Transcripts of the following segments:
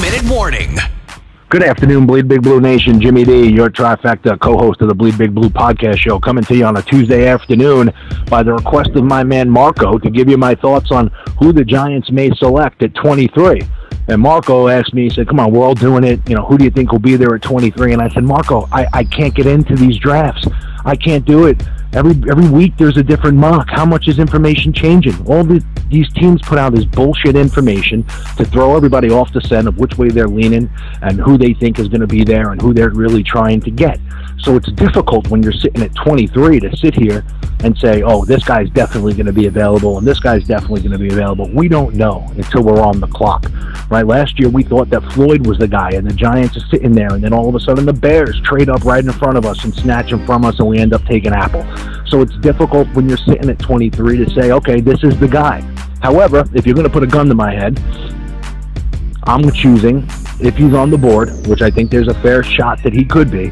3-minute warning. Good afternoon, Bleed Big Blue Nation. Jimmy D, your trifecta co-host of the Bleed Big Blue podcast show, coming to you on a Tuesday afternoon by the request of my man Marco to give you my thoughts on who the Giants may select at 23. And Marco asked me, he said, come on, we're all doing it. You know, who do you think will be there at 23? And I said, Marco, I can't get into these drafts. I can't do it. Every week there's a different mock. How much is information changing? All these teams put out this bullshit information to throw everybody off the scent of which way they're leaning and who they think is going to be there and who they're really trying to get. So it's difficult when you're sitting at 23 to sit here and say, oh, this guy's definitely going to be available and this guy's definitely going to be available. We don't know until we're on the clock, right? Last year we thought that Floyd was the guy and the Giants are sitting there, and then all of a sudden the Bears trade up right in front of us and snatch him from us, and we end up taking Apple. So it's difficult when you're sitting at 23 to say, okay, this is the guy. However, if you're going to put a gun to my head, I'm choosing, if he's on the board, which I think there's a fair shot that he could be,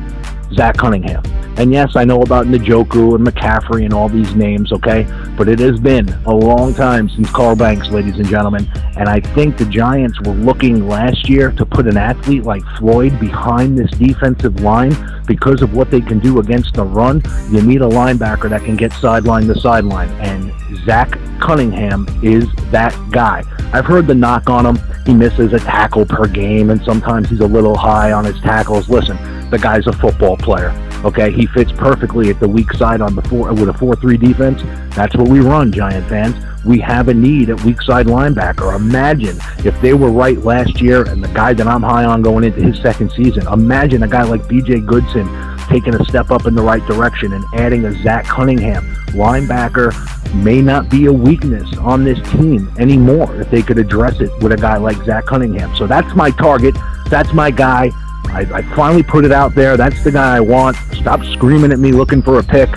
Zach Cunningham. And yes, I know about Njoku and McCaffrey and all these names, okay? But it has been a long time since Carl Banks, ladies and gentlemen. And I think the Giants were looking last year to put an athlete like Floyd behind this defensive line because of what they can do against the run. You need a linebacker that can get sideline to sideline. And Zach Cunningham is that guy. I've heard the knock on him. He misses a tackle per game, and sometimes he's a little high on his tackles. Listen, the guy's a football player. Okay, he fits perfectly at the weak side on the with a 4-3 defense. That's what we run, Giant fans. We have a need at weak side linebacker. Imagine if they were right last year and the guy that I'm high on going into his second season. Imagine a guy like B.J. Goodson taking a step up in the right direction and adding a Zach Cunningham. Linebacker may not be a weakness on this team anymore if they could address it with a guy like Zach Cunningham. So that's my target. That's my guy. I finally put it out there. That's the guy I want. Stop screaming at me looking for a pick.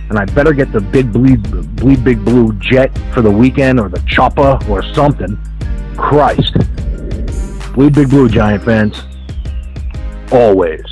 And I better get the Bleed Big Blue jet for the weekend or the chopper or something. Christ. Bleed Big Blue, Giant fans. Always.